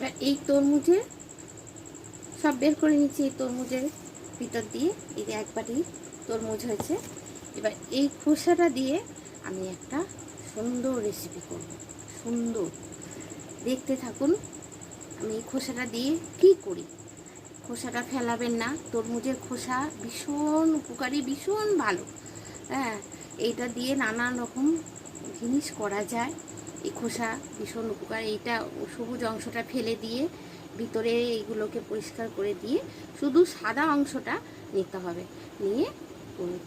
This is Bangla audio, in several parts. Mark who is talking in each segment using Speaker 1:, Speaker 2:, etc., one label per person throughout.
Speaker 1: এবার এই তরমুজের সব বের করে নিচ্ছি। এই তরমুজের ভিতর দিয়ে এই যে এক বাটি তরমুজ হয়েছে। এবার এই খোসাটা দিয়ে আমি একটা সুন্দর রেসিপি করব, সুন্দর, দেখতে থাকুন। আমি এই খোসাটা দিয়ে কি করি। খোসাটা ফেলাবেন না, তরমুজের খোসা ভীষণ উপকারী, ভীষণ ভালো। হ্যাঁ, এইটা দিয়ে নানান রকম জিনিস করা যায়। এই খোসা ভীষণ উপকার। এইটা সবুজ অংশটা ফেলে দিয়ে ভিতরে এইগুলোকে পরিষ্কার করে দিয়ে শুধু সাদা অংশটা নিতে হবে। নিয়ে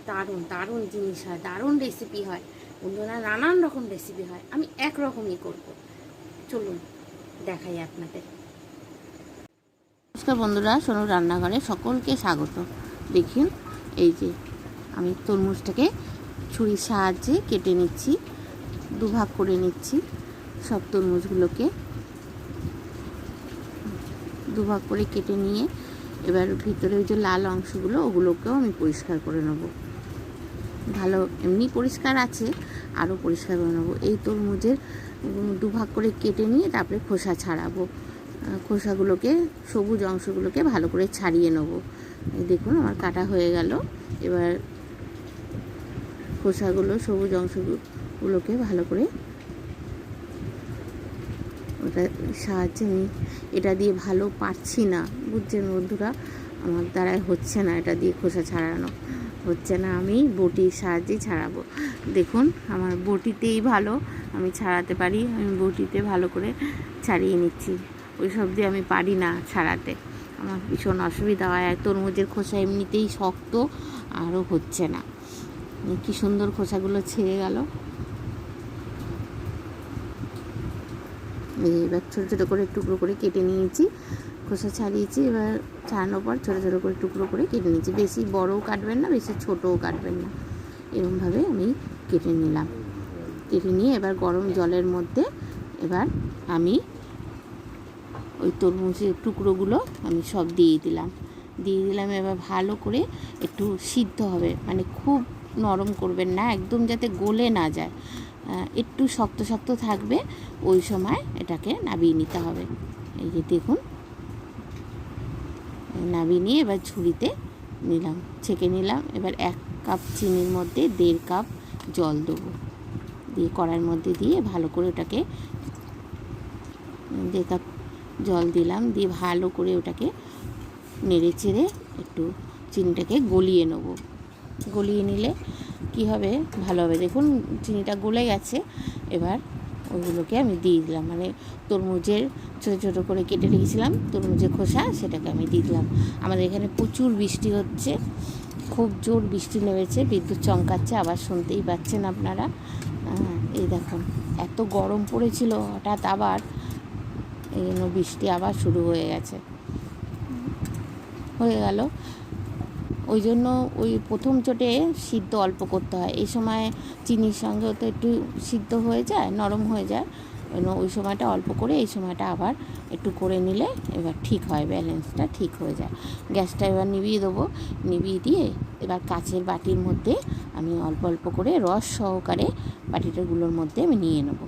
Speaker 1: দারুণ দারুণ জিনিস হয়, দারুণ রেসিপি হয় বন্ধুরা, নানান রকম রেসিপি হয়। আমি একরকমই করব, চলুন দেখাই আপনাদের। নমস্কার বন্ধুরা, সোনু রান্নাঘরে সকলকে স্বাগত। দেখুন এই যে আমি তরমুজটাকে ছুরির সাহায্যে কেটে নিচ্ছি, দুভাগ করে নিচ্ছি। সব তরমুজগুলোকে দুভাগ করে কেটে নিয়ে এবার ভিতরে যে লাল অংশগুলো ওগুলোকেও আমি পরিষ্কার করে নেব। ভালো এমনি পরিষ্কার আছে, আরও পরিষ্কার করে নেবো। এই তরমুজের দুভাগ করে কেটে নিয়ে তারপরে খোসা ছাড়াবো। খোসাগুলোকে, সবুজ অংশগুলোকে ভালো করে ছাড়িয়ে নেব। দেখুন আমার কাটা হয়ে গেল। এবার খোসাগুলো, সবুজ অংশগুলোকে ভালো করে ওটা সাহায্যে আমি এটা দিয়ে ভালো পারছি না, বুঝছেন বন্ধুরা, আমার দ্বারাই হচ্ছে না, এটা দিয়ে খোসা ছাড়ানো হচ্ছে না। আমি বটির সাহায্যেই ছাড়াবো। দেখুন আমার বটিতেই ভালো আমি ছাড়াতে পারি, আমি বটিতে ভালো করে ছাড়িয়ে নিচ্ছি। ওই সব দিয়ে আমি পারি না ছাড়াতে, আমার ভীষণ অসুবিধা হয়। আর তরমুজের খোসা এমনিতেই শক্ত, আরও হচ্ছে না। কি সুন্দর খোসাগুলো ছেড়ে গেল। এবার ছোটো ছোটো করে টুকরো করে কেটে নিয়েছি, খোসা ছাড়িয়েছি। এবার ছাড়ানোর পর ছোটো ছোটো করে টুকরো করে কেটে নিয়েছি। বেশি বড়ও কাটবেন না, বেশি ছোটও কাটবেন না, এরকমভাবে আমি কেটে নিলাম। কেটে নিয়ে এবার গরম জলের মধ্যে এবার আমি ওই তরমুজের টুকরোগুলো আমি সব দিয়ে দিলাম। এবার ভালো করে একটু সিদ্ধ হবে, মানে খুব নরম করবেন না, একদম যাতে গলে না যায়, একটু শক্ত শক্ত থাকবে। ওই সময় এটাকে নাবিয়ে নিতে হবে। এই যে দেখুন নাবিয়ে নিয়ে এবার ঝুড়িতে নিলাম, ছেঁকে নিলাম। এবার 1 কাপ চিনির মধ্যে 1.5 কাপ জল দেবো, দিয়ে কড়াইয়ের মধ্যে দিয়ে ভালো করে ওটাকে 1.5 কাপ জল দিলাম, দিয়ে ভালো করে ওটাকে নেড়ে চেড়ে একটু চিনিটাকে গলিয়ে নেব। গলিয়ে নিলে কি হবে, ভালো হবে। দেখুন চিনিটা গলে গেছে। এবার ওইগুলোকে আমি দিয়ে দিলাম, মানে তরমুজের ছোটো ছোটো করে কেটে রেখেছিলাম তরমুজের খোসা, সেটাকে আমি দিয়ে দিলাম। আমাদের এখানে প্রচুর বৃষ্টি হচ্ছে, খুব জোর বৃষ্টি নেমেছে, বিদ্যুৎ চমকাচ্ছে, আবার শুনতেই পাচ্ছেন আপনারা। এই দেখুন এত গরম পড়েছিল, হঠাৎ আবার এই জন্য বৃষ্টি আবার শুরু হয়ে গেল। ওই জন্য ওই প্রথম চোটে সিদ্ধ অল্প করতে হয়। এই সময় চিনির সঙ্গেও তো একটু সিদ্ধ হয়ে যায়, নরম হয়ে যায়। ওই সময়টা অল্প করে এই সময়টা আবার একটু করে নিলে এবার ঠিক হয়, ব্যালেন্সটা ঠিক হয়ে যায়। গ্যাসটা এবার নিভিয়ে দেবো। নিভিয়ে দিয়ে এবার কাচের বাটির মধ্যে আমি অল্প অল্প করে রস সহকারে বাটিটাগুলোর মধ্যে আমি নিয়ে নেব।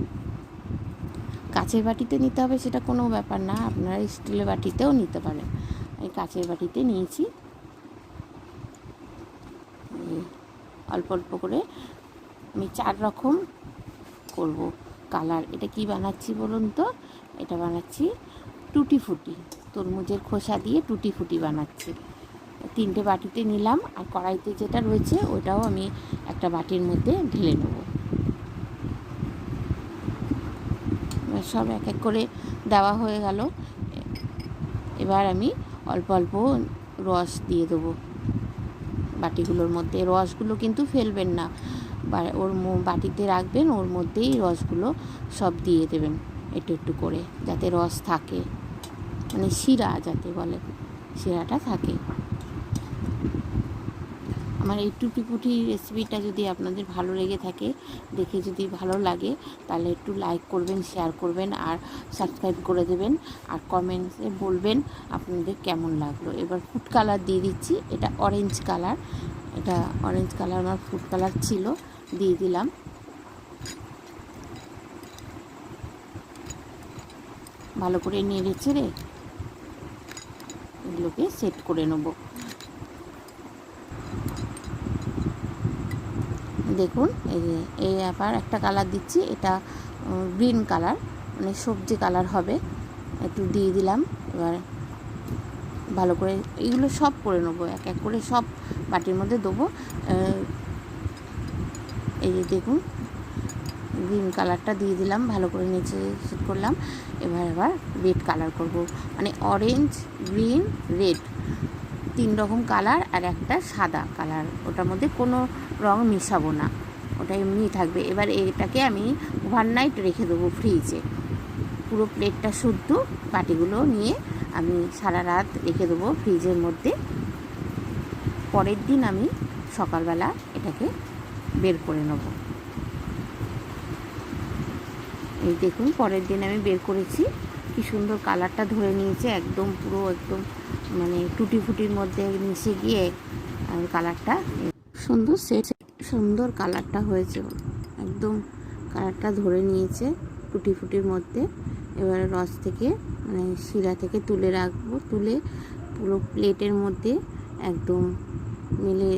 Speaker 1: কাচের বাটিতে নিতে হবে সেটা কোনো ব্যাপার না, আপনারা স্টিলের বাটিতেও নিতে পারেন। আমি কাচের বাটিতে নিয়েছি। অল্প অল্প করে আমি 4 রকম করব কালার। এটা কি বানাচ্ছি বলুন তো? এটা বানাচ্ছি টুটি ফুটি, তরমুজের খোসা দিয়ে টুটি ফুটি বানাচ্ছি। 3টে বাটিতে নিলাম, আর কড়াইতে যেটা রয়েছে ওটাও আমি একটা বাটির মধ্যে ঢেলে নেব। সব এক এক করে দেওয়া হয়ে গেল। এবার আমি অল্প অল্প রস দিয়ে দেবো বাটিগুলোর মধ্যে। রসগুলো কিন্তু ফেলবেন না, ওর বাটিতে রাখবেন, ওর মধ্যেই রসগুলো সব দিয়ে দেবেন একটু একটু করে, যাতে রস থাকে, মানে শিরা যাতে বলে, শিরাটা থাকে। আমার এই টুটি ফুটি রেসিপিটা যদি আপনাদের ভালো লেগে থাকে, দেখে যদি ভালো লাগে, তাহলে একটু লাইক করবেন, শেয়ার করবেন, আর সাবস্ক্রাইব করে দেবেন, আর কমেন্টসে বলবেন আপনাদের কেমন লাগলো। এবার ফুড কালার দিয়ে দিচ্ছি, এটা অরেঞ্জ কালার, এটা অরেঞ্জ কালার আমার ফুড কালার ছিল, দিয়ে দিলাম। ভালো করে নেড়ে চেড়ে এগুলোকে সেট করে নেব। দেখুন এই আবার একটা কালার দিচ্ছি, এটা গ্রিন কালার, মানে সবজি কালার হবে, একটু দিয়ে দিলাম। এবার ভালো করে এগুলো সব করে নেবো, এক এক করে সব বাটির মধ্যে দেবো। এই যে দেখুন গ্রিন কালারটা দিয়ে দিলাম, ভালো করে নিচে সেট করলাম। এবার রেড কালার করব, মানে অরেঞ্জ, গ্রিন, রেড, 3 রকম কালার আর একটা সাদা কালার। ওটার মধ্যে কোনো রং মিশাবো না, ওটা এমনি থাকবে। এবার এটাকে আমি ওভারনাইট রেখে দেবো ফ্রিজে, পুরো প্লেটটা শুদ্ধ বাটিগুলো নিয়ে আমি সারা রাত রেখে দেবো ফ্রিজের মধ্যে। পরের দিন আমি সকালবেলা এটাকে বের করে নেব। এই দেখুন পরের দিন আমি বের করেছি, কি সুন্দর কালারটা ধরে নিয়েছে, একদম পুরো একদম মানে টুটি ফুটির মধ্যে মিশে গিয়ে আর কালারটা সুন্দর কালারটা হয়েছে, একদম কালারটা ধরে নিয়েছে টুটি ফুটির মধ্যে। এবারে রস থেকে মানে শিরা থেকে তুলে রাখবো, তুলে পুরো প্লেটের মধ্যে একদম মেলে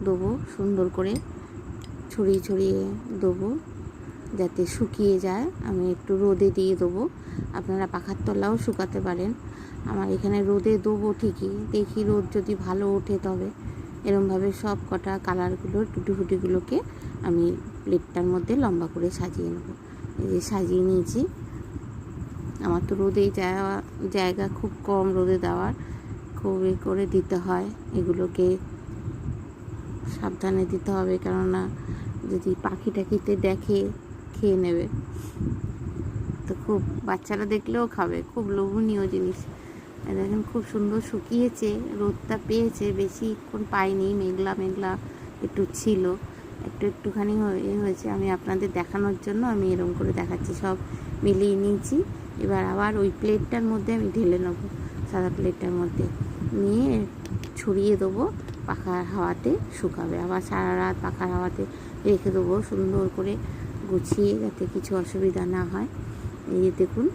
Speaker 1: দেবো, সুন্দর করে ছড়িয়ে ছড়িয়ে দেবো যাতে শুকিয়ে যায়। আমি একটু রোদে দিয়ে দেবো, আপনারা পাখার তলাও শুকাতে পারেন। আমার এখানে রোদে দেবো ঠিকই, দেখি রোদ যদি ভালো ওঠে তবে এরমভাবে সব কটা কালারগুলোর টুটি ফুটিগুলোকে আমি প্লেটটার মধ্যে লম্বা করে সাজিয়ে নেব। এই যে সাজিয়ে নিয়েছি। আমার তো রোদে জায়গা খুব কম, রোদে দেওয়ার খুব করে দিতে হয়, এগুলোকে সাবধানে দিতে হবে, কেননা যদি পাখি টাকিতে দেখে খেয়ে নেবে, তো খুব বাচ্চারা দেখলেও খাবে, খুব লোভনীয় জিনিস। দেখেন খুব সুন্দর শুকিয়েছে, রোদটা পেয়েছে, বেশিক্ষণ পাইনি, মেঘলা মেঘলা একটু ছিল, একটুখানি হয়েছে। আমি আপনাদের দেখানোর জন্য আমি এরকম করে দেখাচ্ছি, সব মিলিয়ে নিয়েছি। এবার আবার ওই প্লেটটার মধ্যে আমি ঢেলে নেবো, সাদা প্লেটটার মধ্যে নিয়ে ছড়িয়ে দেবো, পাখার হাওয়াতে শুকাবে। আবার সারা রাত পাখার হাওয়াতে রেখে দেবো সুন্দর করে গুছিয়ে, যাতে কিছু অসুবিধা না হয়। এই যে দেখুন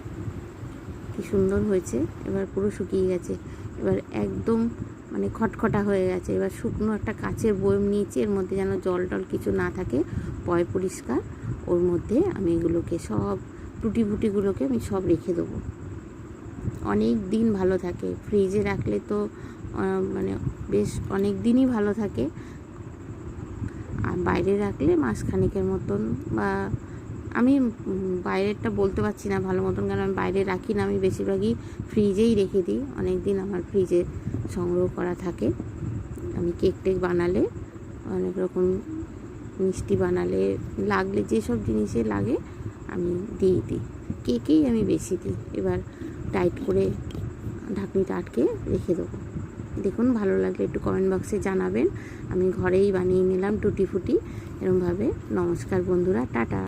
Speaker 1: কি সুন্দর হয়েছে, এবার পুরো শুকিয়ে গেছে, এবার একদম মানে খটখটা হয়ে গেছে। এবার শুকনো একটা কাচের বয়ম নিয়েছি, এর মধ্যে যেন জল টল কিছু না থাকে, পয় পরিষ্কার, ওর মধ্যে আমি এগুলোকে সব টুটি ফুটিগুলোকে আমি সব রেখে দেবো। অনেক দিন ভালো থাকে, ফ্রিজে রাখলে তো মানে বেশ অনেক দিনই ভালো থাকে, আর বাইরে রাখলে মাসখানেকের মতন, বা আমি বাইরেরটা বলতে পারছি না ভালো মতন, কারণ আমি বাইরে রাখি না, আমি বেশিরভাগই ফ্রিজেই রেখে দিই। অনেক দিন আমার ফ্রিজে সংগ্রহ করা থাকে। আমি কেক টেক বানালে, অনেক রকম মিষ্টি বানালে, লাগলে যেসব জিনিসে লাগে আমি দিয়ে দিই, কেকেই আমি বেশি দিই। এবার টাইট করে ঢাকনিটা আটকে রেখে দেবো। দেখুন ভালো লাগলে একটু কমেন্ট বক্সে জানাবেন। আমি ঘরেই বানিয়ে নিলাম টুটি ফুটি এরমভাবে। নমস্কার বন্ধুরা, টাটা।